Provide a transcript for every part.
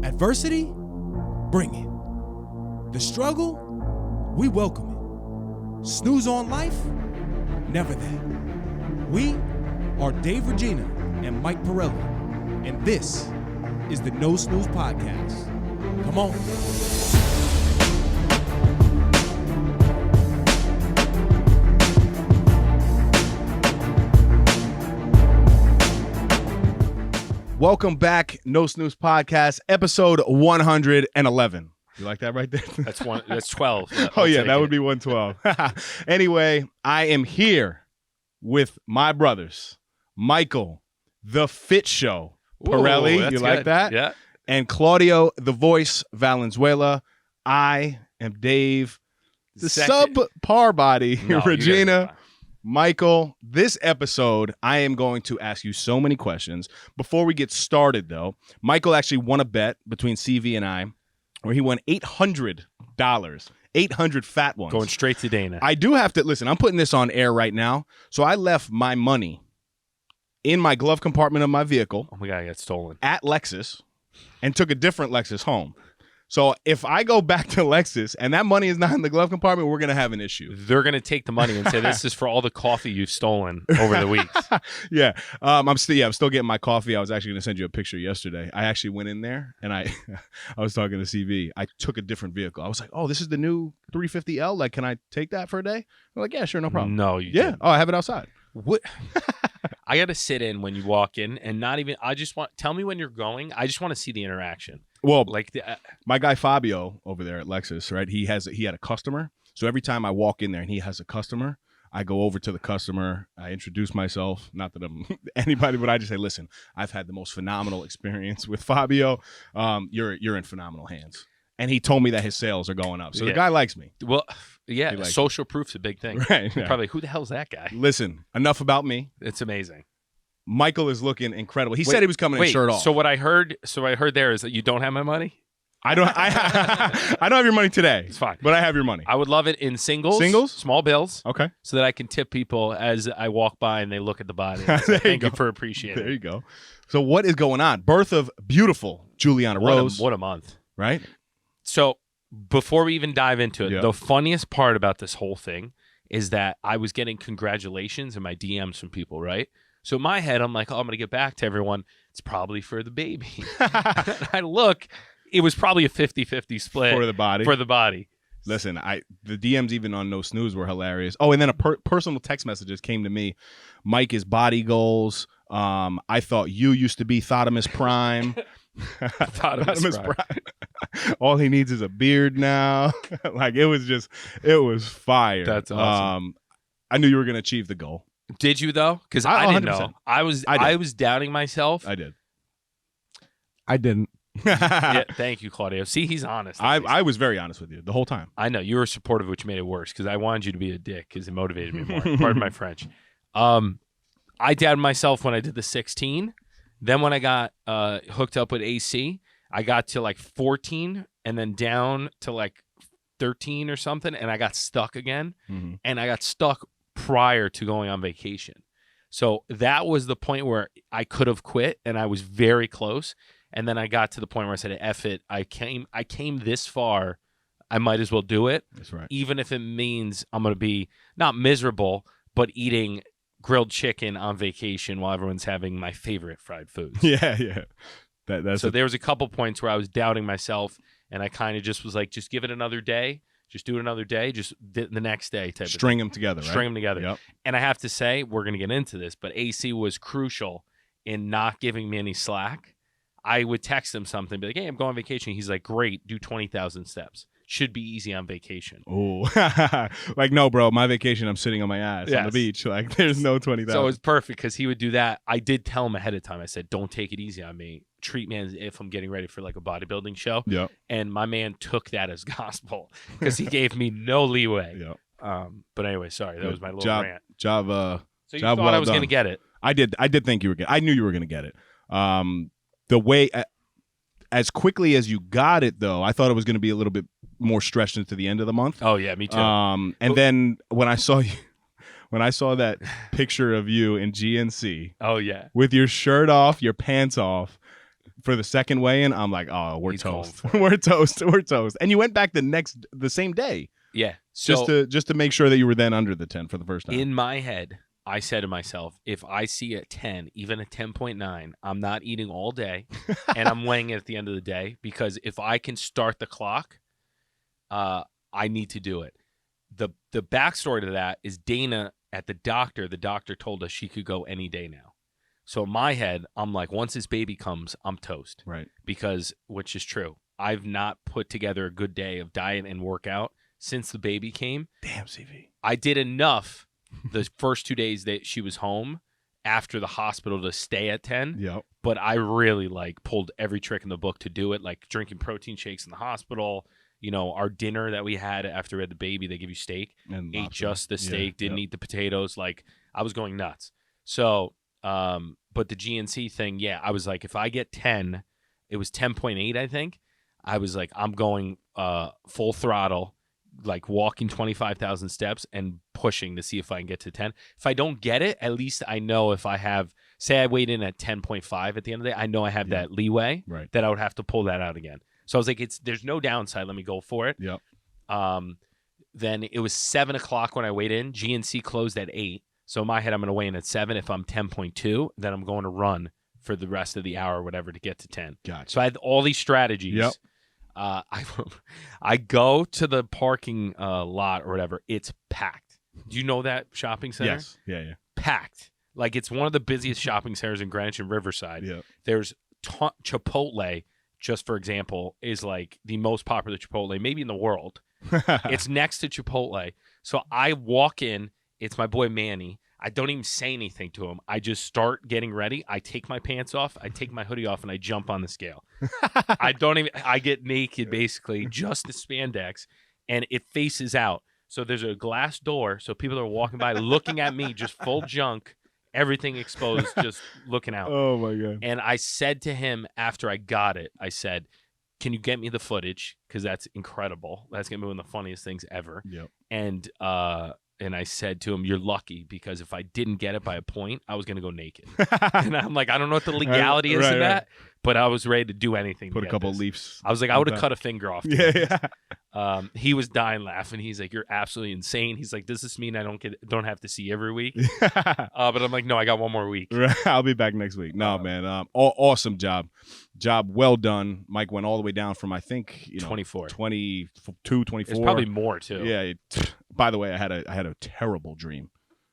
Adversity? Bring it. The struggle? We welcome it. Snooze on life? Never that. We are Dave Regina and Mike Pirelli, and this is the No Snooze Podcast. Come on. Welcome back, No Snooze Podcast, episode 111. You like that right there? That's 12. That would be 112. Anyway, I am here with my brothers, Michael, the Fit Show, Pirelli. You like that? Yeah. And Claudio, the Voice, Valenzuela. I am Dave, the subpar body, Regina. Michael, this episode, I am going to ask you so many questions. Before we get started, though, Michael actually won a bet between CV and I where he won $800, 800 fat ones. Going straight to Dana. I do have to, listen, I'm putting this on air right now. So I left my money in my glove compartment of my vehicle. Oh my God, I got stolen. At Lexus and took a different Lexus home. So if I go back to Lexus and that money is not in the glove compartment, we're going to have an issue. They're going to take the money and say, this is for all the coffee you've stolen over the weeks. Yeah. I'm still getting my coffee. I was actually going to send you a picture yesterday. I actually went in there and I was talking to CV. I took a different vehicle. I was like, oh, this is the new 350L. Like, can I take that for a day? I'm like, yeah, sure. No problem. No, you didn't. Oh, I have it outside. What? I got to sit in when you walk in and tell me when you're going. I just want to see the interaction. Well, like my guy Fabio over there at Lexus, right? He had a customer. So every time I walk in there and he has a customer, I go over to the customer. I introduce myself. Not that I'm anybody, but I just say, listen, I've had the most phenomenal experience with Fabio. You're in phenomenal hands. And he told me that his sales are going up. So the guy likes me. Well, yeah, social proof's a big thing. Right. Yeah. Probably, who the hell's that guy? Listen, enough about me. It's amazing. Michael is looking incredible. He said he was coming in shirt off. So what I heard there is that you don't have my money? I don't have your money today. It's fine. But I have your money. I would love it in singles. Singles? Small bills. Okay. So that I can tip people as I walk by and they look at the body. Thank you for appreciating it. There you go. So what is going on? Birth of beautiful Juliana Rose. What a month. Right? So before we even dive into it, the funniest part about this whole thing is that I was getting congratulations in my DMs from people, right? So in my head, I'm like, oh, I'm going to get back to everyone. It's probably for the baby. I look, it was probably a 50-50 split. For the body. Listen, the DMs even on No Snooze were hilarious. Oh, and then personal text messages came to me. Mike is body goals. I thought you used to be Thotimus Prime. Thotimus Prime. All he needs is a beard now. Like, it was fire. That's awesome. I knew you were going to achieve the goal. Did you though? Because I didn't know. I was doubting myself. I did. I didn't. Yeah, thank you, Claudio. See, he's honest. I was very honest with you the whole time. I know you were supportive, which made it worse because I wanted you to be a dick because it motivated me more. Pardon my French. I doubted myself when I did the 16. Then when I got hooked up with AC, I got to like 14 and then down to like 13 or something, and I got stuck again. Mm-hmm. And I got stuck prior to going on vacation. So that was the point where I could have quit, and I was very close. And then I got to the point where I said, F it. I came this far. I might as well do it. That's right. Even if it means I'm going to be not miserable, but eating grilled chicken on vacation while everyone's having my favorite fried foods. Yeah. So there was a couple points where I was doubting myself, and I kind of just was like, just give it another day. Just do it another day. Just the next day. String them together, right? String them together. Yep. And I have to say, we're going to get into this, but AC was crucial in not giving me any slack. I would text him something, be like, hey, I'm going on vacation. He's like, great, do 20,000 steps. Should be easy on vacation. Oh, like, no, bro, my vacation, I'm sitting on my ass on the beach. Like, there's no 20,000. So it was perfect because he would do that. I did tell him ahead of time. I said, don't take it easy on me. Treat me as if I'm getting ready for like a bodybuilding show. Yep. And my man took that as gospel because he gave me no leeway. Yep. But anyway, sorry, that was my little rant. So you thought I was going to get it? I did think you were I knew you were going to get it. The way as quickly as you got it, though, I thought it was going to be a little bit more stretched into the end of the month. Oh yeah, me too. Then when I saw that picture of you in GNC, oh yeah, with your shirt off, your pants off, for the second weigh-in, I'm like, oh, we're toast. We're toast. We're toast. And you went back the same day. Yeah. So just to make sure that you were then under the 10 for the first time. In my head, I said to myself, if I see a 10, even a 10.9, I'm not eating all day, and I'm weighing it at the end of the day, because if I can start the clock, I need to do it. The backstory to that is Dana at the doctor told us she could go any day now. So in my head, I'm like, once this baby comes, I'm toast. Right. Because, which is true, I've not put together a good day of diet and workout since the baby came. Damn, CV. I did enough the first 2 days that she was home after the hospital to stay at 10. Yep. But I really pulled every trick in the book to do it, like drinking protein shakes in the hospital. You know, our dinner that we had after we had the baby, they give you steak. And ate just the steak, didn't yep. eat the potatoes. Like, I was going nuts. So, but the GNC thing, yeah, I was like, if I get 10, it was 10.8, I think. I was like, I'm going full throttle, like walking 25,000 steps and pushing to see if I can get to 10. If I don't get it, at least I know if I have, say I weighed in at 10.5 at the end of the day, I know I have that leeway that I would have to pull that out again. So I was like, there's no downside. Let me go for it. Yep. Then it was 7 o'clock when I weighed in. GNC closed at 8. So in my head, I'm going to weigh in at 7. If I'm 10.2, then I'm going to run for the rest of the hour or whatever to get to 10. Gotcha. So I had all these strategies. Yep. I go to the parking lot or whatever. It's packed. Do you know that shopping center? Yes. Yeah. Packed. Like, it's one of the busiest shopping centers in Greenwich and Riverside. Yeah. There's Chipotle, just for example, is like the most popular Chipotle maybe in the world. It's next to Chipotle. So I walk in. It's my boy Manny. I don't even say anything to him. I just start getting ready. I take my pants off. I take my hoodie off, and I jump on the scale. I get naked, basically, just the spandex, and it faces out. So there's a glass door, so people are walking by looking at me, just full junk, everything exposed, just looking out. Oh, my God. And I said to him after I got it, I said, can you get me the footage? Because that's incredible. That's going to be one of the funniest things ever. Yep. And I said to him, you're lucky, because if I didn't get it by a point, I was going to go naked. And I'm like, I don't know what the legality is in that, but I was ready to do anything. Put a couple leaves. I was like, I would have cut a finger off. Yeah. He was dying laughing. He's like, you're absolutely insane. He's like, does this mean I don't have to see every week? But I'm like, no, I got one more week. I'll be back next week. No, man. Awesome job. Job well done. Mike went all the way down from, I think, 24. 22, 24. It's probably more, too. Yeah. By the way, I had a terrible dream.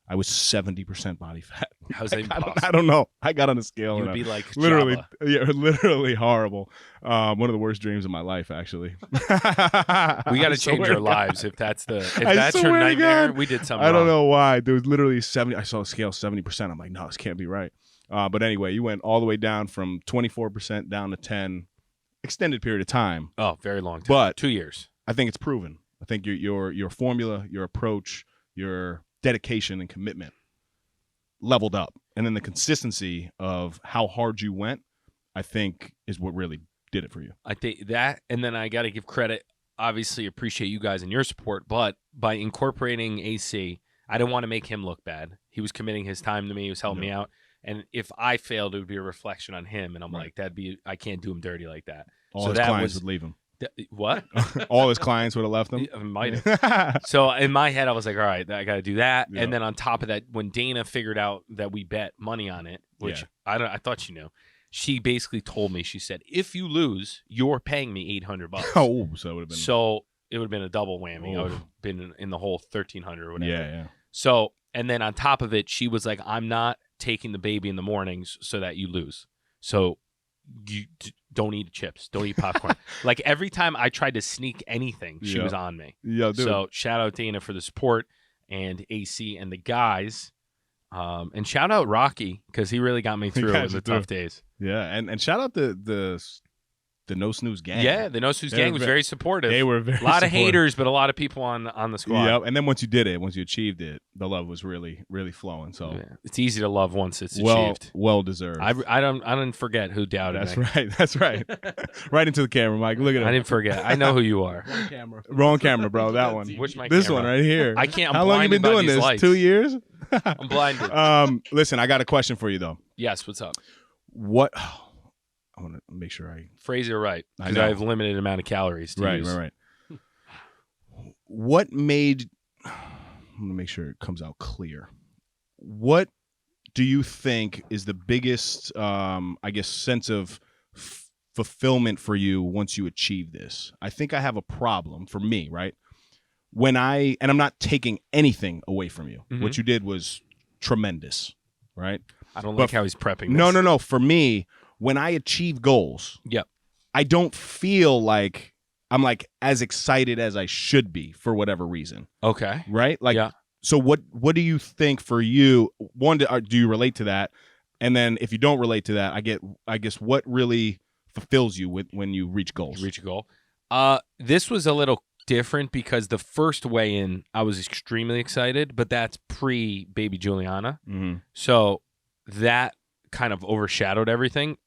I was 70% body fat. How's that possible? I don't know. I got on the scale. You would be like literally, Java. literally horrible. One of the worst dreams of my life, actually. We got to change our lives if that's your nightmare. We did something. I don't know why. There was literally 70. I saw the scale 70%. I'm like, no, this can't be right. But anyway, you went all the way down from 24% down to 10. Extended period of time. Oh, very long time. But 2 years. I think it's proven. I think your formula, your approach, your dedication and commitment leveled up. And then the consistency of how hard you went, I think, is what really did it for you. I think that, and then I got to give credit. Obviously, appreciate you guys and your support, but by incorporating AC, I didn't want to make him look bad. He was committing his time to me. He was helping me out. And if I failed, it would be a reflection on him. And I'm like, I can't do him dirty like that. All his clients would leave him. What? All his clients would have left him? Might have. So in my head, I was like, all right, I got to do that. Yeah. And then on top of that, when Dana figured out that we bet money on it, which I thought she knew, she basically told me, she said, if you lose, you're paying me $800. Oh, so it would have been. So it would have been a double whammy. I would have been in the whole $1,300 or whatever. Yeah. So, and then on top of it, she was like, I'm not taking the baby in the mornings so that you lose. So you don't eat chips, don't eat popcorn. Like, every time I tried to sneak anything, she was on me. Yeah, dude. So shout out Dana for the support, and AC and the guys, and shout out Rocky, because he really got me through in the tough days. Yeah, and shout out the No Snooze gang. Yeah, the No Snooze gang was very supportive. They were very a lot supportive. of haters, but a lot of people on the squad. Yeah, and then once you did it, once you achieved it, the love was really, really flowing. So it's easy to love once it's achieved. Well deserved. I don't forget who doubted me. Right. That's right. Right into the camera, Mike. Look at it. I didn't forget. I know who you are. Wrong camera, bro. That one. Which my this camera? one right here. I can't. How long you been doing this? Lights. 2 years. I'm blinded. Listen, I got a question for you though. Yes. What's up? What I want to make sure I phrase it right, because I have limited amount of calories to use. Right. What made? I'm gonna make sure it comes out clear. What do you think is the biggest, I guess, sense of fulfillment for you once you achieve this? I think I have a problem for me, right? And I'm not taking anything away from you. Mm-hmm. What you did was tremendous, right? I don't like how he's prepping this. No. For me, when I achieve goals, I don't feel like I'm like as excited as I should be for whatever reason. Okay. Right? Like, so what do you think for you? One, do you relate to that? And then if you don't relate to that, I guess what really fulfills you when you reach goals? Reach a goal. This was a little different because the first weigh-in, I was extremely excited, but that's pre-baby Juliana. Mm-hmm. So that kind of overshadowed everything.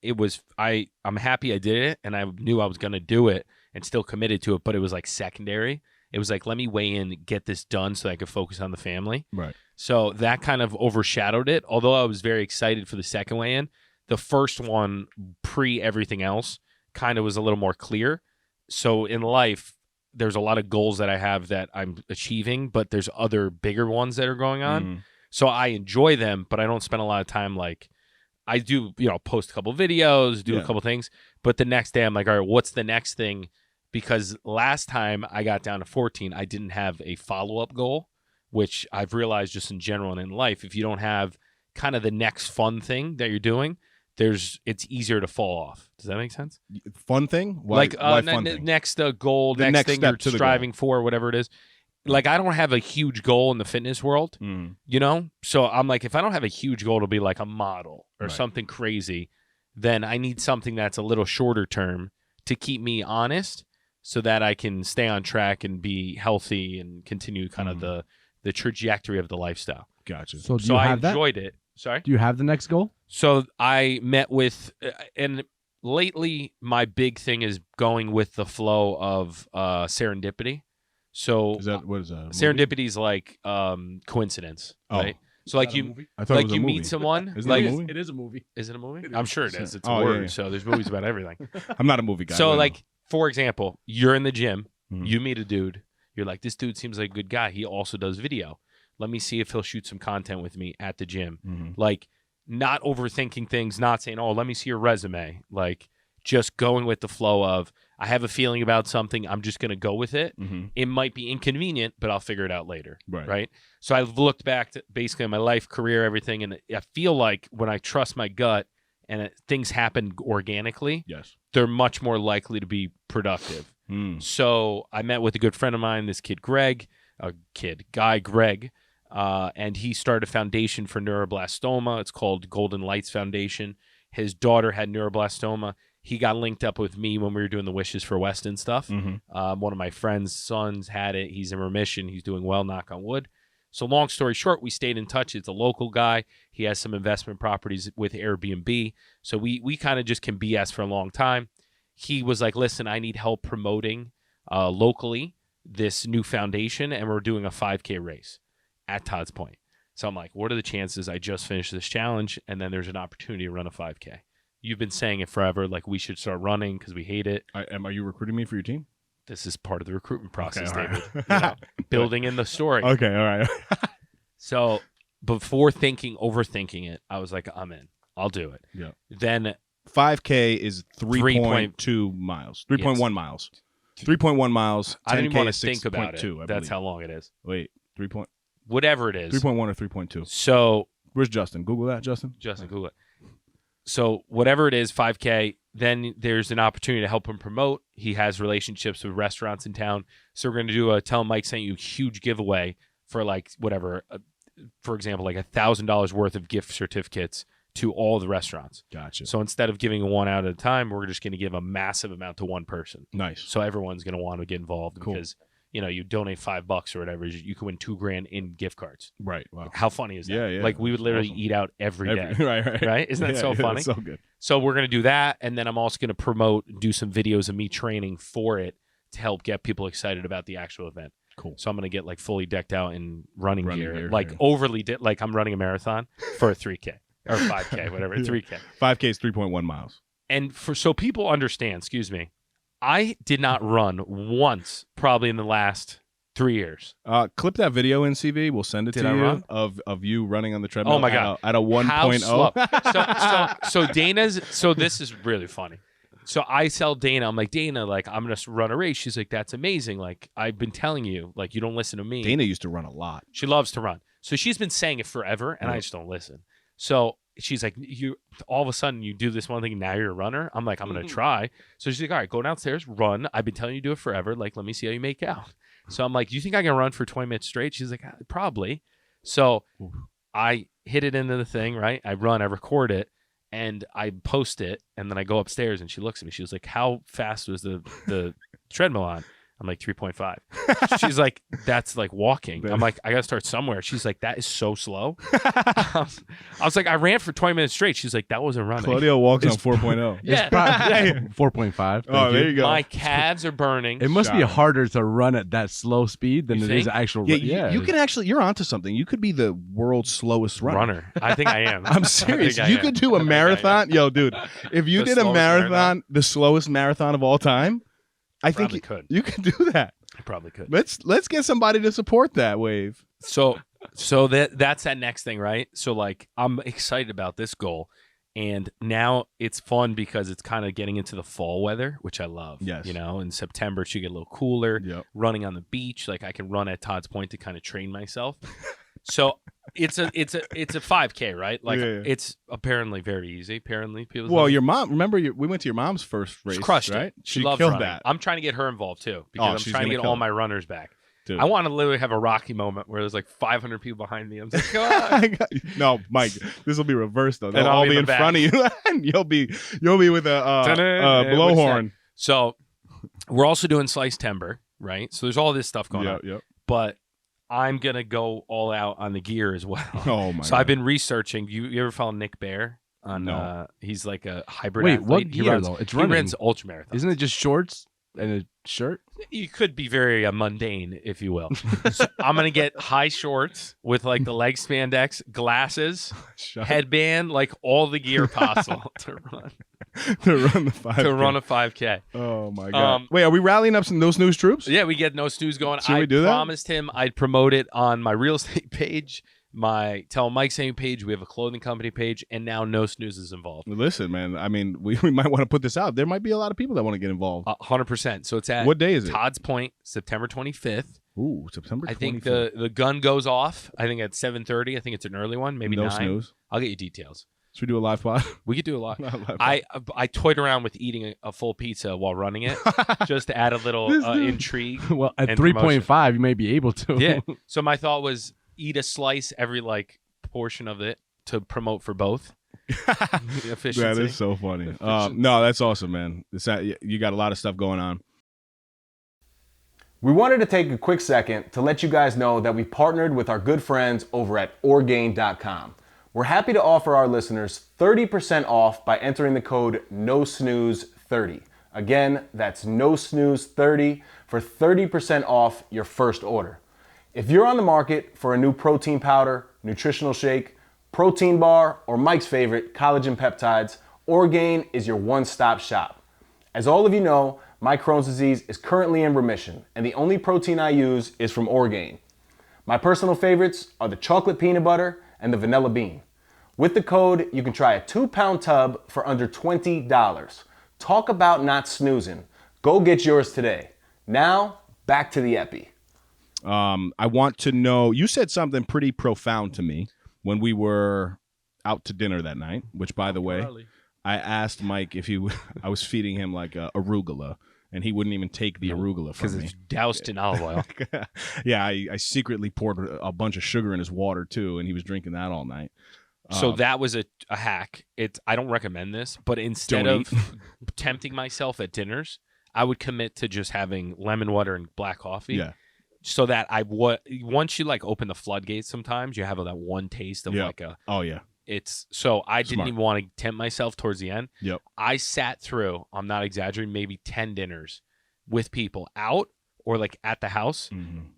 I'm happy I did it, and I knew I was going to do it and still committed to it, but it was like secondary. It was like, let me weigh in, get this done so I could focus on the family. Right. So that kind of overshadowed it. Although I was very excited for the second weigh-in, the first one, pre everything else, kind of was a little more clear. So in life, there's a lot of goals that I have that I'm achieving, but there's other bigger ones that are going on. Mm-hmm. So I enjoy them, but I don't spend a lot of time like I do, post a couple videos, do a couple things. But the next day I'm like, all right, what's the next thing? Because last time I got down to 14, I didn't have a follow-up goal, which I've realized just in general and in life, if you don't have kind of the next fun thing that you're doing, it's easier to fall off. Does that make sense? Fun thing? Why fun thing? Next goal, next thing you're striving for, whatever it is. Like, I don't have a huge goal in the fitness world, So I'm like, if I don't have a huge goal to be like a model or something crazy, then I need something that's a little shorter term to keep me honest so that I can stay on track and be healthy and continue kind of the trajectory of the lifestyle. Gotcha. So I enjoyed it. Sorry? Do you have the next goal? So I met with, and lately my big thing is going with the flow of serendipity. So what is that? Serendipity is like coincidence, right? So like you meet someone. Isn't it a movie? It is a movie. Is it a movie? I'm sure it is. It's a word. Yeah. So there's movies about everything. I'm not a movie guy. So like, for example, you're in the gym. You meet a dude. You're like, this dude seems like a good guy. He also does video. Let me see if he'll shoot some content with me at the gym. Like, not overthinking things, not saying, oh, let me see your resume. Like, just going with the flow of, I have a feeling about something, I'm just going to go with it. It might be inconvenient, but I'll figure it out later. Right? So I've looked back to basically my life, career, everything, and I feel like when I trust my gut and things happen organically, they're much more likely to be productive. So I met with a good friend of mine, this Greg, and he started a foundation for neuroblastoma. It's called Golden Lights Foundation. His daughter had neuroblastoma. He got linked up with me when we were doing the Wishes for Weston stuff. One of my friend's sons had it. He's in remission. He's doing well, knock on wood. So long story short, we stayed in touch. It's a local guy. He has some investment properties with Airbnb. So we kind of just can BS for a long time. He was like, listen, I need help promoting locally this new foundation, and we're doing a 5K race at Todd's Point. So I'm like, what are the chances I just finished this challenge and then there's an opportunity to run a 5K? You've been saying it forever, like we should start running because we hate it. Are you recruiting me for your team? This is part of the recruitment process, okay, David. Building in the story. Okay, all right. So before overthinking it, I was like, I'm in. I'll do it. Yeah. Then 5K is 3.2 miles. 3.1 miles. 3.1 miles. 10K I didn't want to is think about it. 6.2, That's how long it is. Wait, 3. Whatever it is. 3.1 or 3.2. So where's Justin? Google that, Justin. Google it. So whatever it is, 5K, then there's an opportunity to help him promote. He has relationships with restaurants in town. So we're going to do tell him Mike sent you a huge giveaway for like whatever, for example, like $1,000 worth of gift certificates to all the restaurants. Gotcha. So instead of giving one out at a time, we're just going to give a massive amount to one person. Nice. So everyone's going to want to get involved because you donate $5 or whatever, you can win $2,000 in gift cards. Right. Wow. How funny is that? Yeah. Like we would literally eat out every day. Right? Isn't that so funny? That's so good. So we're going to do that. And then I'm also going to do some videos of me training for it to help get people excited about the actual event. Cool. So I'm going to get like fully decked out in running gear, like overly, like I'm running a marathon for a 3K or 5K, whatever, 3K. 5K is 3.1 miles. And so people understand, excuse me, I did not run once probably in the last 3 years. Clip that video in CV. We'll send it to you of you running on the treadmill. Oh my God. At a 1.0. So Dana's. So this is really funny. So I tell Dana, I'm like, Dana, like I'm gonna run a race. She's like, that's amazing. Like I've been telling you, like you don't listen to me. Dana used to run a lot. She loves to run. So she's been saying it forever, and I just don't listen. So she's like, you all of a sudden you do this one thing, and now you're a runner. I'm like, I'm gonna try. So she's like, all right, go downstairs, run. I've been telling you to do it forever. Like, let me see how you make out. So I'm like, do you think I can run for 20 minutes straight? She's like, probably. So I hit it into the thing, right? I run, I record it, and I post it, and then I go upstairs, and she looks at me. She was like, how fast was the treadmill on? I'm like, 3.5. She's like, that's like walking. I'm like, I got to start somewhere. She's like, that is so slow. I was like, I ran for 20 minutes straight. She's like, that wasn't running. Claudio walks on 4.0. Yeah. 4.5. Oh, there you go. My calves are burning. It must be harder to run at that slow speed than it is actual. Yeah, you can actually, you're onto something. You could be the world's slowest runner. I think I am. I'm serious. You could do a marathon. Yo, dude, if you did a marathon, the slowest marathon of all time, I think you could do that. I probably could. Let's get somebody to support that wave. So that's that next thing, right? So like I'm excited about this goal, and now it's fun because it's kind of getting into the fall weather, which I love. Yes. You know, in September it should get a little cooler. Yep. Running on the beach, like I can run at Todd's Point to kind of train myself. So it's a 5K, right? Like it's apparently very easy. Apparently, people. Well, your mom. Remember, we went to your mom's first race. She crushed right? it. She loves killed running. that. I'm trying to get her involved too because I'm trying to get all my runners back. Dude. I want to literally have a Rocky moment where there's like 500 people behind me. I'm like, come on. No, Mike, this will be reversed though. They'll all be in front of you, and you'll be with a blowhorn. So we're also doing sliced timber, right? So there's all this stuff going on. Yep. But I'm gonna go all out on the gear as well. Oh my! So God. I've been researching. You ever follow Nick Bear on? No. He's like a hybrid. Wait, athlete. what gear though? It's running. He runs ultramarathons. Isn't it just shorts and a shirt? You could be very mundane, if you will. So I'm gonna get high shorts with like the leg spandex, glasses, headband, like all the gear possible to run. To run the 5K. To run a 5K. Oh my God! Wait, are we rallying up some No Snooze troops? Yeah, we get No Snooze going. Should we do that? I promised him I'd promote it on my real estate page, my Tell Mike Saying page. We have a clothing company page, and now No Snooze is involved. Listen, man. I mean, we might want to put this out. There might be a lot of people that want to get involved. 100%. So it's at what day is it? Todd's Point, September 25th. Ooh, September 25th. I think the gun goes off. I think at 7:30. I think it's an early one, maybe No 9. Snooze. I'll get you details. Should we do a live pod? We could do a lot. I toyed around with eating a full pizza while running it, just to add a little intrigue. Well, at 3.5, you may be able to. Yeah. So my thought was eat a slice every like portion of it to promote for both. Efficiency. That is so funny. No, that's awesome, man. You got a lot of stuff going on. We wanted to take a quick second to let you guys know that we partnered with our good friends over at Orgain.com. We're happy to offer our listeners 30% off by entering the code NoSnooze30. Again, that's NoSnooze30 for 30% off your first order. If you're on the market for a new protein powder, nutritional shake, protein bar, or Mike's favorite, collagen peptides, Orgain is your one-stop shop. As all of you know, my Crohn's disease is currently in remission, and the only protein I use is from Orgain. My personal favorites are the chocolate peanut butter and the vanilla bean. With the code, you can try a 2-pound tub for under $20. Talk about not snoozing. Go get yours today. Now, back to the epi. I want to know, you said something pretty profound to me when we were out to dinner that night, which, by the way, I asked Mike if I was feeding him like arugula, and he wouldn't even take the arugula from me. Because it's doused in olive oil. Yeah, I secretly poured a bunch of sugar in his water, too, and he was drinking that all night. So that was a hack. I don't recommend this, but instead of tempting myself at dinners, I would commit to just having lemon water and black coffee. Yeah. So that once you like open the floodgates, sometimes you have that one taste of like a. Oh yeah. I didn't even want to tempt myself towards the end. Yep. I sat through, I'm not exaggerating, maybe 10 dinners with people out or like at the house,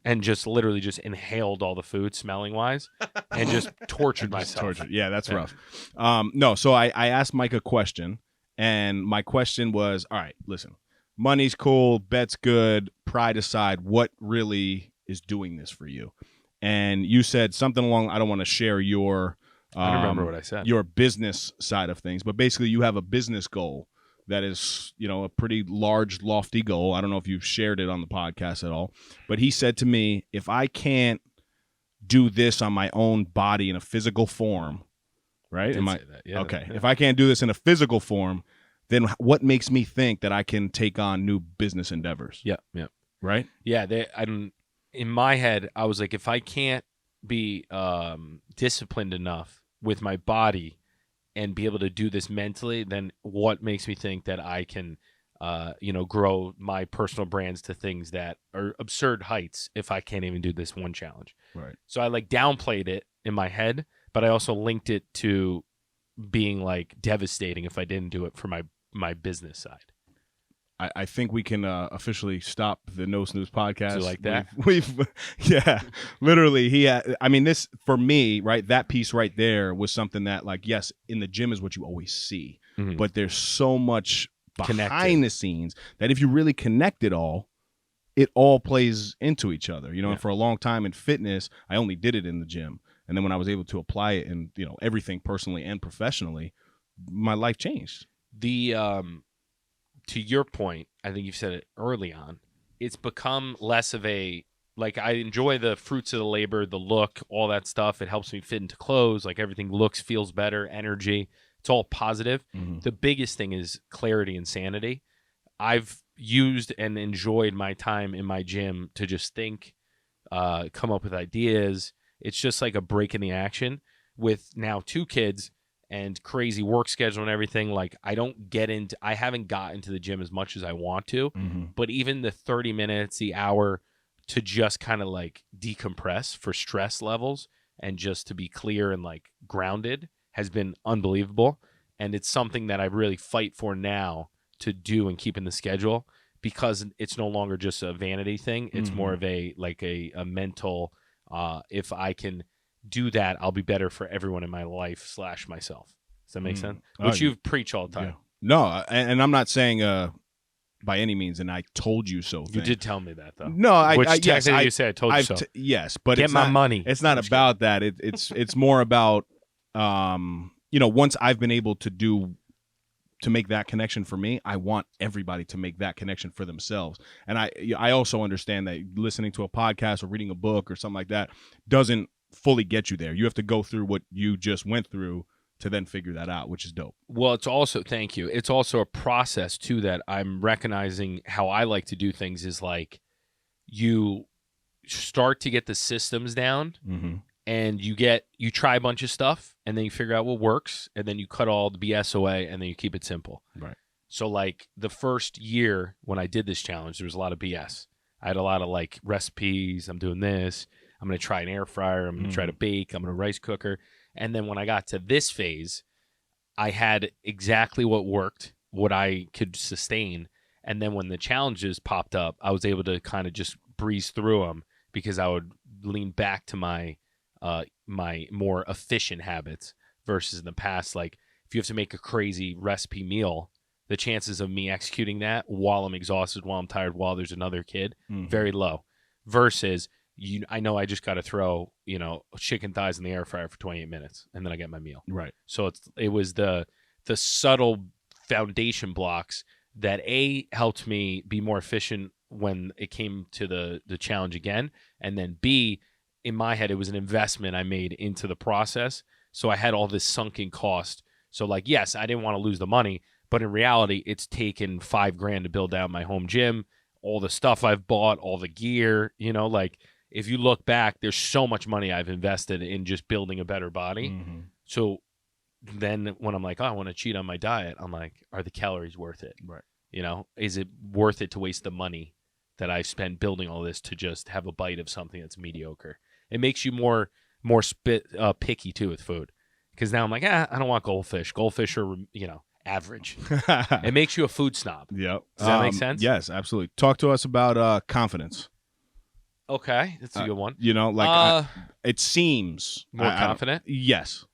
and just literally just inhaled all the food smelling wise and just tortured myself. Yeah, that's rough. No, so I asked Mike a question, And my question was, all right, listen, money's cool, bet's good, pride aside, what really is doing this for you? And you said something along, I don't want to share your I don't remember what I said. Your business side of things, but basically you have a business goal that is, a pretty large, lofty goal. I don't know if you've shared it on the podcast at all, but he said to me, if I can't do this on my own body in a physical form, right? Say that. Yeah, okay. Yeah. If I can't do this in a physical form, then what makes me think that I can take on new business endeavors? Yeah. Right? Yeah, in my head, I was like, if I can't be disciplined enough with my body and be able to do this mentally, then what makes me think that I can, grow my personal brands to things that are absurd heights if I can't even do this one challenge? Right. So I downplayed it in my head, but I also linked it to being devastating if I didn't do it for my business side. I think we can officially stop the No Snooze podcast. So like that? We've yeah, literally. This for me, right? That piece right there was something that, yes, in the gym is what you always see, but there's so much behind the scenes that if you really connect it all plays into each other. And for a long time in fitness, I only did it in the gym, and then when I was able to apply it in everything personally and professionally, my life changed. To your point, I think you've said it early on, it's become less of I enjoy the fruits of the labor, the look, all that stuff. It helps me fit into clothes. Everything looks, feels better, energy. It's all positive. Mm-hmm. The biggest thing is clarity and sanity. I've used and enjoyed my time in my gym to just think, come up with ideas. It's just like a break in the action. With now 2 kids and crazy work schedule and everything, I haven't got into the gym as much as I want to, but even the 30 minutes, the hour to just kind of decompress for stress levels and just to be clear and grounded has been unbelievable. And it's something that I really fight for now to do and keep in the schedule, because it's no longer just a vanity thing. It's more of a mental, if I can do that, I'll be better for everyone in my life / myself. Does that make sense? Which you preach all the time. Yeah. No, and I'm not saying by any means, and I told you so. You did tell me that, though. No, you said I told you so. Yes, but get my money. It's not about that. It's more about once I've been able to make that connection for me, I want everybody to make that connection for themselves. And I also understand that listening to a podcast or reading a book or something like that doesn't fully get you there. You have to go through what you just went through to then figure that out, which is dope. Well, thank you. It's also a process too that I'm recognizing. How I like to do things is you start to get the systems down, and you try a bunch of stuff, and then you figure out what works, and then you cut all the BS away, and then you keep it simple. Right. So the first year when I did this challenge, there was a lot of BS. I had a lot of recipes. I'm doing this. I'm going to try an air fryer. I'm going to try to bake. I'm going to rice cooker. And then when I got to this phase, I had exactly what worked, what I could sustain. And then when the challenges popped up, I was able to kind of just breeze through them, because I would lean back to my more efficient habits versus in the past. If you have to make a crazy recipe meal, the chances of me executing that while I'm exhausted, while I'm tired, while there's another kid, very low. Versus I know I just got to throw, chicken thighs in the air fryer for 28 minutes, and then I get my meal. Right. So it was the subtle foundation blocks that helped me be more efficient when it came to the challenge again, and then B, in my head, it was an investment I made into the process. So I had all this sunken cost. So yes, I didn't want to lose the money, but in reality, it's taken $5,000 to build out my home gym, all the stuff I've bought, all the gear, if you look back, there's so much money I've invested in just building a better body. So then when I'm I want to cheat on my diet, I'm are the calories worth it? Right. Is it worth it to waste the money that I spent building all this to just have a bite of something that's mediocre? It makes you more picky too with food, because now I'm I don't want goldfish. Goldfish are average. It makes you a food snob. Yep. Does that make sense? Yes, absolutely. Talk to us about confidence. Okay, that's a good one. It seems more confident. Yes.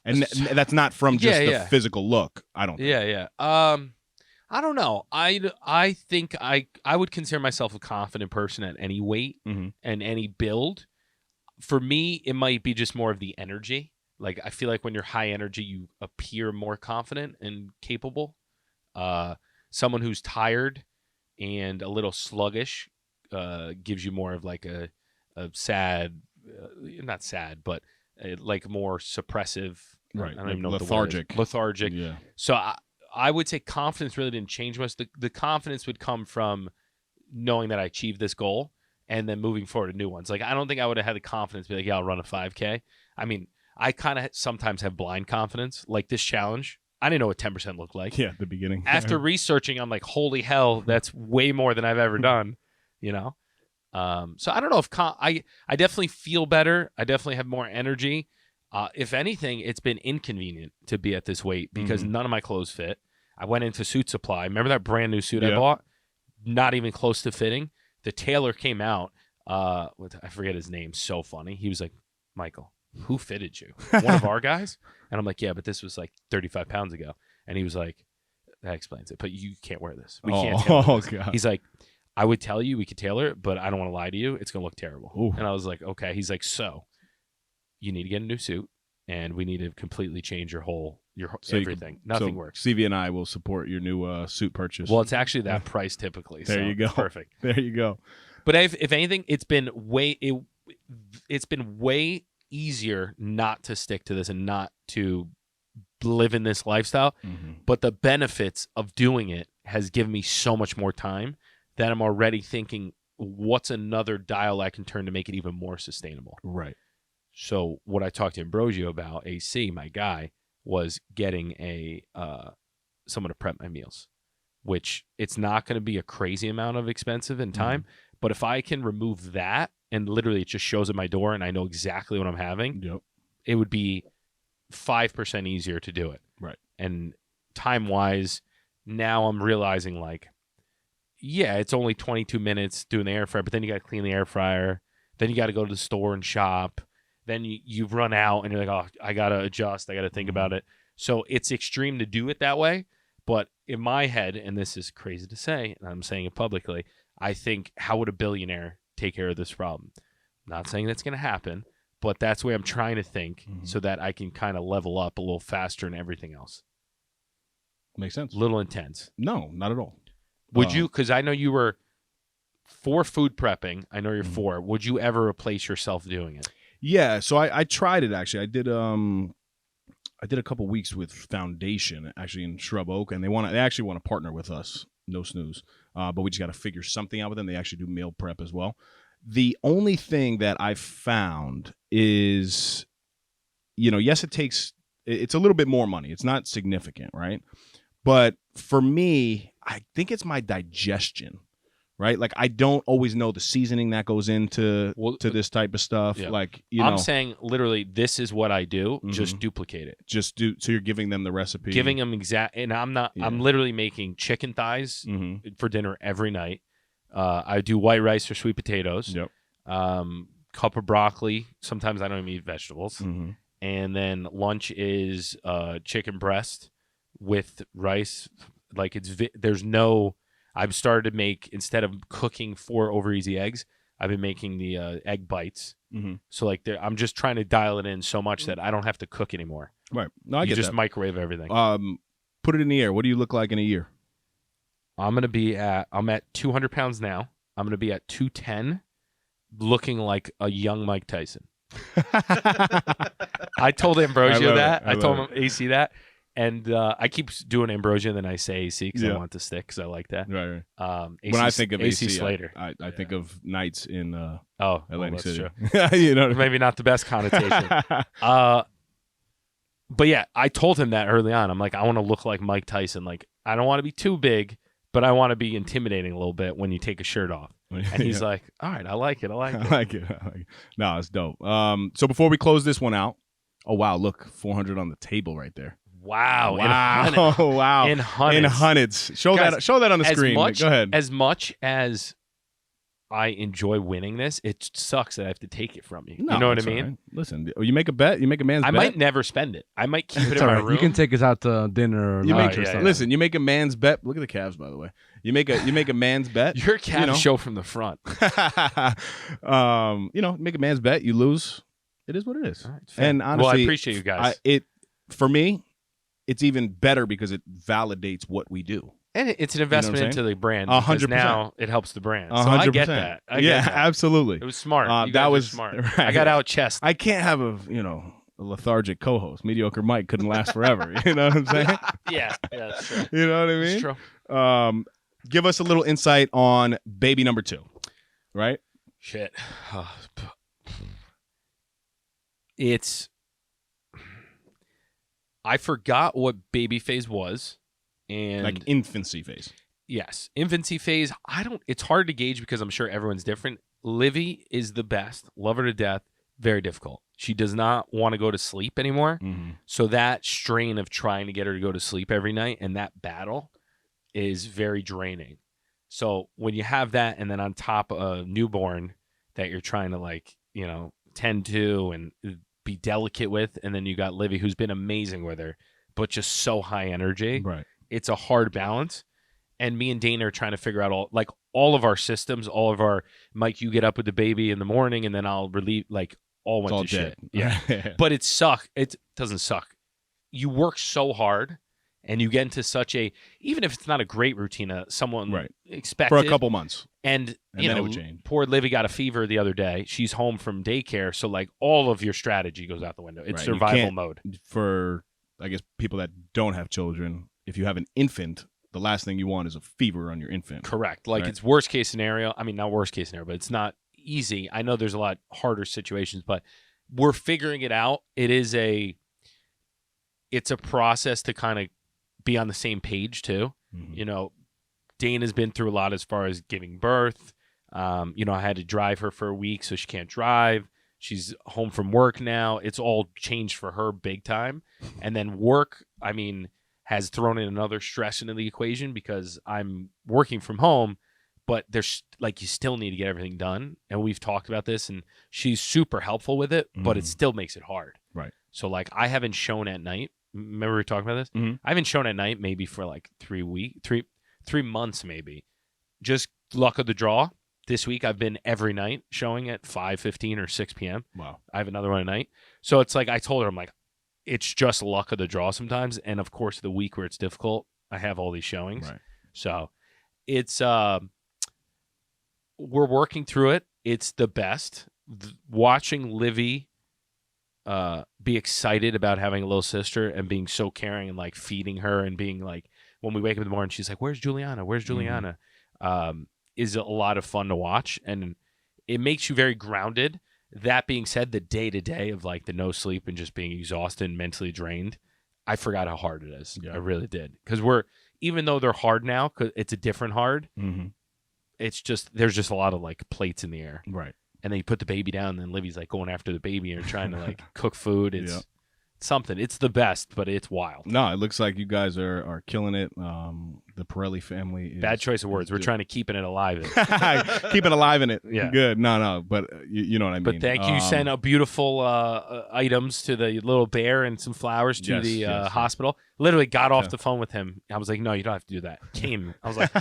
And that's not from just the physical look, I don't think. Yeah. I don't know. I think I would consider myself a confident person at any weight and any build. For me, it might be just more of the energy. Like, I feel like when you're high energy, you appear more confident and capable. Someone who's tired and a little sluggish gives you more of like a sad, not sad, but like more suppressive. Right. I don't even know lethargic. What the word is. Lethargic. Yeah. So I would say confidence really didn't change much. The confidence would come from knowing that I achieved this goal and then moving forward to new ones. Like, I don't think I would have had the confidence to be like, yeah, I'll run a 5K. I mean, I kind of sometimes have blind confidence. Like this challenge, I didn't know what 10% looked like. Yeah, at the beginning. After researching, I'm like, holy hell, that's way more than I've ever done, So I don't know if I definitely feel better. I definitely have more energy. If anything, it's been inconvenient to be at this weight because none of my clothes fit. I went into Suit Supply. Remember that brand new suit I bought? Not even close to fitting. The tailor came out. I forget his name. So funny. He was like, Michael, who fitted you? One of our guys? And I'm like, yeah, but this was like 35 pounds ago. And he was like, that explains it. But you can't wear this. We can't tailor this. God. He's like, I would tell you we could tailor it, but I don't want to lie to you. It's going to look terrible. Ooh. And I was like, okay. He's like, so you need to get a new suit, and we need to completely change your everything. Nothing works. CV and I will support your new suit purchase. Well, it's actually that price typically. There you go. Perfect. There you go. But if anything, it's been way easier not to stick to this and not to live in this lifestyle. But the benefits of doing it has given me so much more time that I'm already thinking, what's another dial I can turn to make it even more sustainable? Right. So what I talked to Ambrosio about, AC, my guy, was getting someone to prep my meals, which it's not going to be a crazy amount of expensive in time. But if I can remove that and literally it just shows at my door and I know exactly what I'm having, it would be 5% easier to do it. Right. And time-wise, now I'm realizing like, yeah, it's only 22 minutes doing the air fryer, but then you got to clean the air fryer. Then you got to go to the store and shop. Then you run out and you're like, oh, I got to adjust. I got to think about it. So it's extreme to do it that way. But in my head, and this is crazy to say, and I'm saying it publicly, I think, how would a billionaire take care of this problem? Not saying that's going to happen, but that's the way I'm trying to think so that I can kind of level up a little faster in everything else. Makes sense. A little intense. No, not at all. Would you, because I know you were for food prepping, I know you're for, would you ever replace yourself doing it? Yeah, so I tried it actually. I did a couple weeks with Foundation actually in Shrub Oak, and they actually want to partner with us, No Snooze. But we just got to figure something out with them. They actually do meal prep as well. The only thing that I've found is, yes, it's a little bit more money. It's not significant, right? But for me, I think it's my digestion. Right, like I don't always know the seasoning that goes into to this type of stuff. Yeah. Like I'm saying, literally, this is what I do. Just duplicate it. Just do. So you're giving them the recipe, giving them exact. And I'm not. Yeah. I'm literally making chicken thighs for dinner every night. I do white rice or sweet potatoes. Yep. Cup of broccoli. Sometimes I don't even eat vegetables. And then lunch is chicken breast with rice. Like there's no. I've started to make, instead of cooking 4 over easy eggs, I've been making the egg bites. So like I'm just trying to dial it in so much that I don't have to cook anymore. Right. No, I get just that. Microwave everything. Put it in the air. What do you look like in a year? I'm at 200 pounds now. I'm going to be at 210, looking like a young Mike Tyson. I told Ambrosio that. I told him AC that. And I keep doing Ambrosia, and then I say AC because I want to stick because I like that. Right. When I think of AC Slater, I think of nights in that's Atlantic City. True. Maybe not the best connotation. But yeah, I told him that early on. I'm like, I want to look like Mike Tyson. Like, I don't want to be too big, but I want to be intimidating a little bit when you take a shirt off. And he's like, all right, I like it. I like it. No, it's dope. So before we close this one out, oh, wow, look, 400 on the table right there. Wow. Wow. In hundreds. Show that on the screen. Go ahead. As much as I enjoy winning this. It sucks that I have to take it from you. No, you know what I all mean? right. Listen, you make a bet. You make a man's bet. I might never spend it. I might keep it It's in all my right. room. You can take us out to dinner or You lunch make, or something. Listen, you make a man's bet. Look at the Cavs, by the way. You make a man's bet. Your Cavs show from the front. Make a man's bet. You lose. It is what it is. All right, fair. And honestly, well, I appreciate you guys. For me, it's even better because it validates what we do. And it's an investment into the brand. 100%. Now it helps the brand. 100%. So I get that. I get that. Absolutely. It was smart. That was smart. right. I got out chest. I can't have a lethargic co-host. Mediocre Mike couldn't last forever. You know what I'm saying? yeah, that's true. You know what I mean? It's true. Give us a little insight on baby number 2, right? Shit. I forgot what baby phase was. And like infancy phase. Yes. Infancy phase. It's hard to gauge because I'm sure everyone's different. Livy is the best. Love her to death. Very difficult. She does not want to go to sleep anymore. Mm-hmm. So that strain of trying to get her to go to sleep every night and that battle is very draining. So when you have that and then on top of a newborn that you're trying to tend to and be delicate with, and then you got Livy who's been amazing with her, but just so high energy. Right. It's a hard balance. And me and Dana are trying to figure out all of our systems, all of our, Mike, you get up with the baby in the morning and then I'll relieve, all went to shit. Yeah. But it doesn't suck. You work so hard and you get into such even if it's not a great routine, someone expected. For a couple months. And then it would change. Poor Livy got a fever the other day. She's home from daycare. So all of your strategy goes out the window. It's survival mode. For, I guess, people that don't have children, if you have an infant, the last thing you want is a fever on your infant. Correct. It's worst case scenario. I mean, not worst case scenario, but it's not easy. I know there's a lot harder situations, but we're figuring it out. It's a process to kind of be on the same page too. Mm-hmm. Dana's been through a lot as far as giving birth. I had to drive her for a week, so she can't drive. She's home from work now. It's all changed for her big time. And then work, has thrown in another stress into the equation because I'm working from home, but there's you still need to get everything done. And we've talked about this, and she's super helpful with it, but it still makes it hard. Right. So I haven't shown at night. Remember we were talking about this? Mm-hmm. I haven't shown at night maybe for 3 months maybe. Just luck of the draw. This week I've been every night showing at 5:15 or 6 p.m. Wow. I have another one at night. So it's I told her, I'm it's just luck of the draw sometimes. And of course, the week where it's difficult, I have all these showings. Right. So it's, we're working through it. It's the best. Watching Livy be excited about having a little sister and being so caring and feeding her and being when we wake up in the morning, she's like, "Where's Juliana? Where's Juliana?" Is a lot of fun to watch. And it makes you very grounded. That being said, the day-to-day of the no sleep and just being exhausted and mentally drained, I forgot how hard it is. Yeah. I really did. Because even though they're hard now, cause it's a different hard, it's just, there's just a lot of plates in the air. Right. And then you put the baby down and then Livy's going after the baby and trying to cook food. It's something. It's the best, but it's wild. No, it looks like you guys are killing it. The Pirelli family is... Bad choice of words. We're trying to keep it alive. Keep it alive in it. Yeah. Good. No, but you know what I mean. But thank you. You sent out beautiful items to the little bear and some flowers to the hospital. Literally got off the phone with him. I was like, no, you don't have to do that. Came. I was like,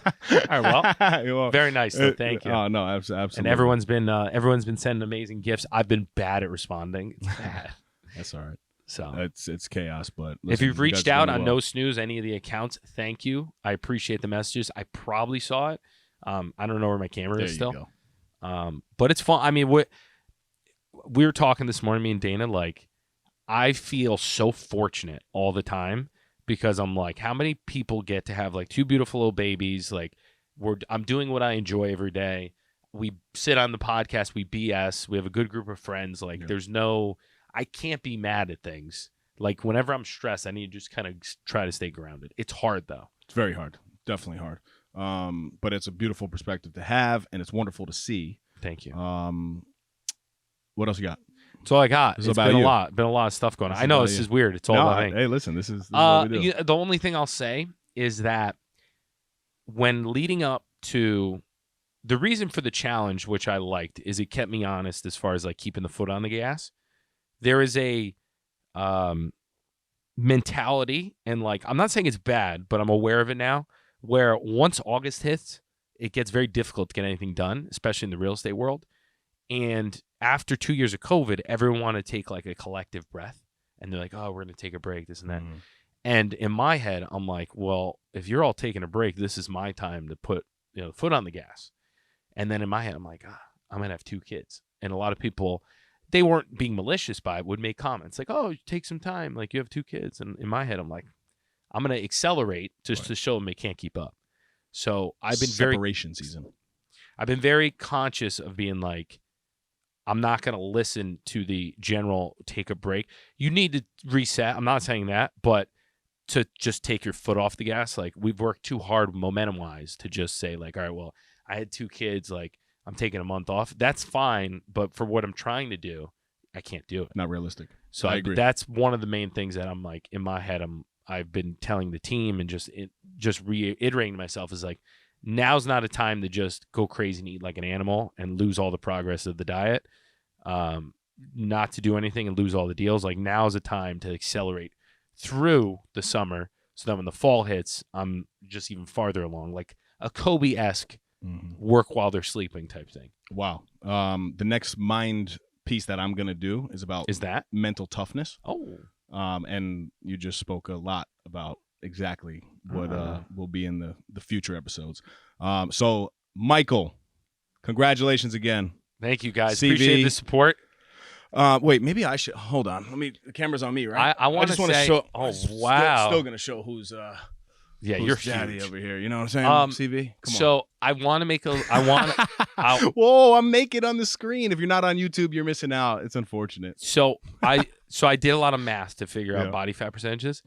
all right, well, very nice. So thank you. Oh, no, absolutely. And everyone's been sending amazing gifts. I've been bad at responding. It's bad. That's all right. So it's chaos, but listen, if you've reached out on No Snooze, any of the accounts, thank you. I appreciate the messages. I probably saw it. I don't know where my camera is still. But it's fun. I mean, we were talking this morning, me and Dana. I feel so fortunate all the time because I'm how many people get to have 2 beautiful little babies? I'm doing what I enjoy every day. We sit on the podcast, we BS. We have a good group of friends. There's no. I can't be mad at things. Whenever I'm stressed, I need to just kind of try to stay grounded. It's hard, though. It's very hard. Definitely hard. But it's a beautiful perspective to have, and it's wonderful to see. Thank you. What else you got? That's all I got. It's been a lot. Been a lot of stuff going on. I know this is weird. It's all about me. Hey, listen, this is what we do. The only thing I'll say is that when leading up to the reason for the challenge, which I liked, is it kept me honest as far as like keeping the foot on the gas. There is a mentality, and like, I'm not saying it's bad, but I'm aware of it now, where once August hits, it gets very difficult to get anything done, especially in the real estate world. And after 2 years of COVID, everyone wanted to take like a collective breath, and they're like, oh, we're going to take a break, this and that. And in my head, I'm like, well, if you're all taking a break, this is my time to put the foot on the gas. And then in my head, I'm like, I'm going to have 2 kids. And a lot of people, they weren't being malicious by it, would make comments like, oh, take some time. Like, you have 2 kids. And in my head, I'm like, I'm going to accelerate just to show them they can't keep up. So I've been separation season. I've been very conscious of being like, I'm not going to listen to the general take a break. You need to reset. I'm not saying that, but to just take your foot off the gas. Like, we've worked too hard momentum wise to just say like, all right, well, I had 2 kids, like I'm taking a month off. That's fine. But for what I'm trying to do, I can't do it. Not realistic. So I agree. That's one of the main things that I'm like, in my head, I've been telling the team and just reiterating to myself is like, now's not a time to just go crazy and eat like an animal and lose all the progress of the diet. Not to do anything and lose all the deals. Like, now's a time to accelerate through the summer, so that when the fall hits, I'm just even farther along, like a Kobe-esque work while they're sleeping type thing. Wow. The next mind piece that I'm gonna do is about mental toughness. Oh. And you just spoke a lot about exactly what will be in the future episodes. So Michael, congratulations again. Thank you guys. CV. Appreciate the support. Wait, maybe I should hold on. The camera's on me, right? I want to say. Show. Oh wow! Still gonna show who's you're daddy huge over here. You know what I'm saying? CV. Come so on. I want to make Whoa! I'm making on the screen. If you're not on YouTube, you're missing out. It's unfortunate. So I did a lot of math to figure out body fat percentages.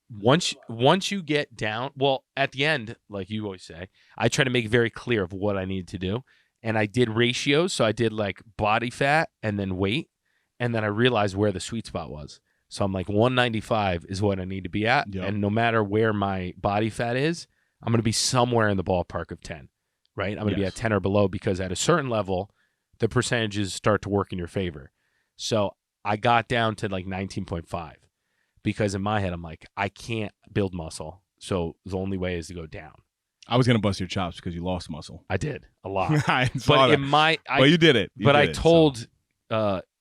Once you get down, well, at the end, like you always say, I try to make it very clear of what I need to do, and I did ratios. So I did like body fat and then weight. And then I realized where the sweet spot was. So I'm like, 195 is what I need to be at. Yep. And no matter where my body fat is, I'm going to be somewhere in the ballpark of 10, right? I'm going to be at 10 or below, because at a certain level, the percentages start to work in your favor. So I got down to like 19.5, because in my head, I'm like, I can't build muscle. So the only way is to go down. I was going to bust your chops because you lost muscle. I did a lot. I saw that. But you did it. I told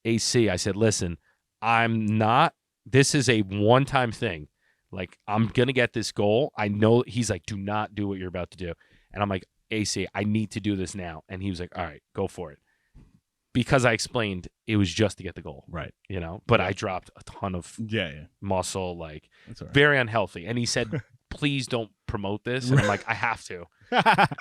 AC, I said, listen, this is a one-time thing. Like, I'm going to get this goal. I know. He's like, do not do what you're about to do. And I'm like, AC, I need to do this now. And he was like, all right, go for it. Because I explained it was just to get the goal. Right. But I dropped a ton of muscle, like very unhealthy. And he said, please don't promote this. And I'm like, I have to.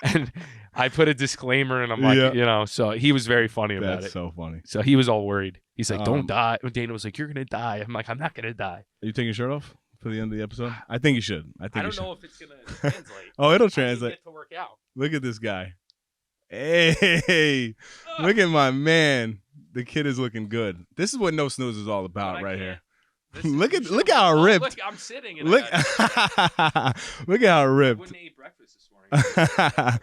And I put a disclaimer, and I'm like, so he was very funny about it. That's so funny. So he was all worried. He's like, don't die. Dana was like, you're going to die. I'm like, I'm not going to die. Are you taking your shirt off for the end of the episode? I think you should. I don't know if it's going to translate. It'll translate. Get to work out. Look at this guy. Hey, look at my man. The kid is looking good. This is what No Snooze is all about right here. Look how ripped. Look, I'm sitting. And look at how ripped. I wouldn't eat breakfast this morning.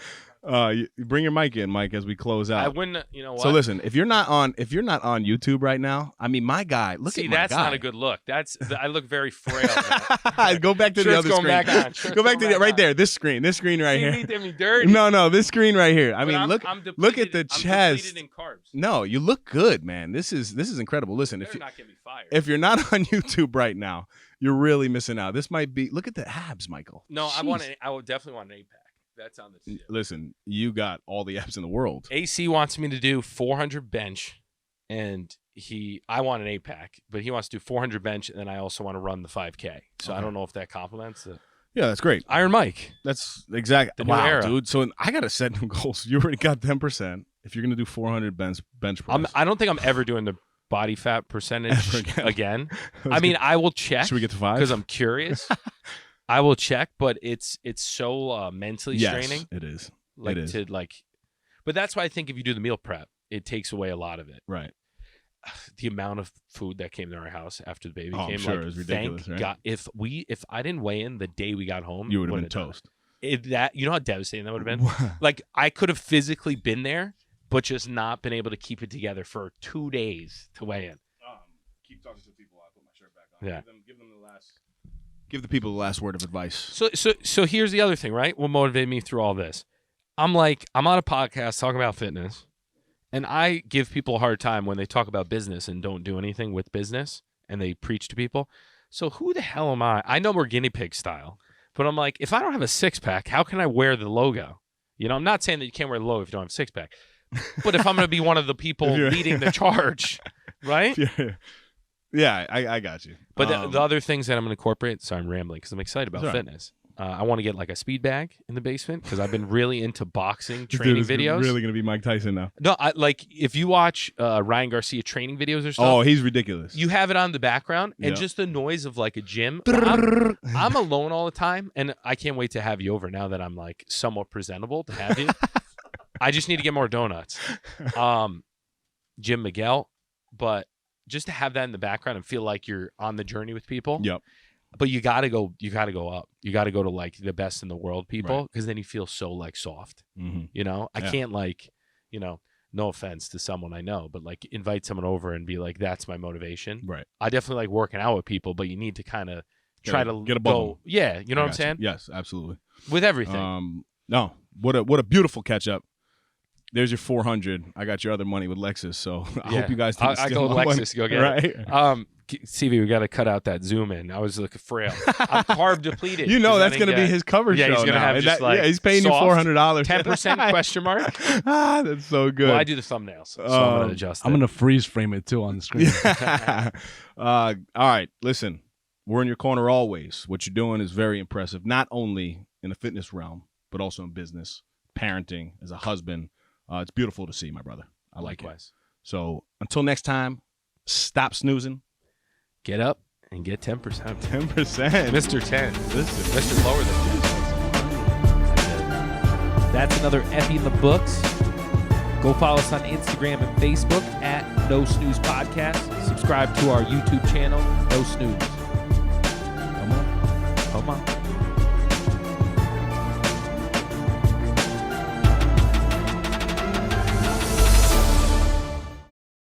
You bring your mic in, Mike, as we close out. I wouldn't. You know what? So listen, if you're not on YouTube right now, I mean, my guy. Look at my guy. That's not a good look. I look very frail. Go back to the other screen. Go back to right there. This screen right here. You need me dirty. No, this screen right here. I mean, look at the chest. I'm depleted in carbs. No, you look good, man. This is incredible. Listen, if you're not on YouTube right now, you're really missing out. This might be. Look at the abs, Michael. No, I would definitely want an 8-pack. That's on the tip. Listen, you got all the abs in the world. AC wants me to do 400 bench, and I want an 8-pack, but he wants to do 400 bench, and then I also want to run the 5K. So I don't know if that complements it. Yeah, that's great. Iron Mike. That's exactly. Wow, era. Dude. So I got to set new goals. You already got 10%. If you're going to do 400 bench press. I don't think I'm ever doing the body fat percentage again. I mean, I will check. Should we get to 5? Because I'm curious. I will check, but it's so mentally straining. It is. But that's why I think if you do the meal prep, it takes away a lot of it. Right. The amount of food that came to our house after the baby came, I'm sure it was ridiculous. Thank right? God, if I didn't weigh in the day we got home, you would have been toast. that you know how devastating that would have been? Like, I could have physically been there, but just not been able to keep it together for 2 days to weigh in. Keep talking to people while I put my shirt back on. Yeah. Give the people the last word of advice. So here's the other thing, right? What motivated me through all this? I'm on a podcast talking about fitness, and I give people a hard time when they talk about business and don't do anything with business, and they preach to people. So who the hell am I? I know we're guinea pig style, but I'm like, if I don't have a six-pack, how can I wear the logo? You know, I'm not saying that you can't wear the logo if you don't have a six-pack, but if I'm going to be one of the people leading the charge, right? Yeah, I got you. But the other things that I'm going to incorporate, so I'm rambling because I'm excited about fitness. I want to get like a speed bag in the basement because I've been really into boxing training videos. Really going to be Mike Tyson now. No, if you watch Ryan Garcia training videos or stuff. Oh, he's ridiculous. You have it on the background and just the noise of like a gym. I'm alone all the time, and I can't wait to have you over now that I'm like somewhat presentable to have you. I just need to get more donuts. Jim Miguel, but just to have that in the background and feel like you're on the journey with people. Yep. But you gotta go up. You gotta go to like the best in the world people, because then you feel so like soft. Mm-hmm. You know, I can't no offense to someone I know, but like invite someone over and be like, that's my motivation. Right. I definitely like working out with people, but you need to kind of try to get above them. Yeah, you know what I'm saying? Yes, absolutely. With everything. No, what a beautiful catch up. There's your 400. I got your other money with Lexus, so I hope you guys take I go with Lexus, go get it. CV, we got to cut out that zoom in. I was looking frail. I'm carb depleted. You know that's going to be his cover show. He's going to have just he's paying you $400. 10% question mark. That's so good. Well, I do the thumbnails, so I'm going to adjust. I'm going to freeze frame it too on the screen. All right, listen. We're in your corner always. What you're doing is very impressive, not only in the fitness realm, but also in business, parenting, as a husband. It's beautiful to see, my brother. I like it. So until next time, stop snoozing. Get up and get 10%. 10%. Mr. 10. Listen. Mr. Lower than That's another Effie in the books. Go follow us on Instagram and Facebook at No Snooze Podcast. Subscribe to our YouTube channel, No Snooze. Come on.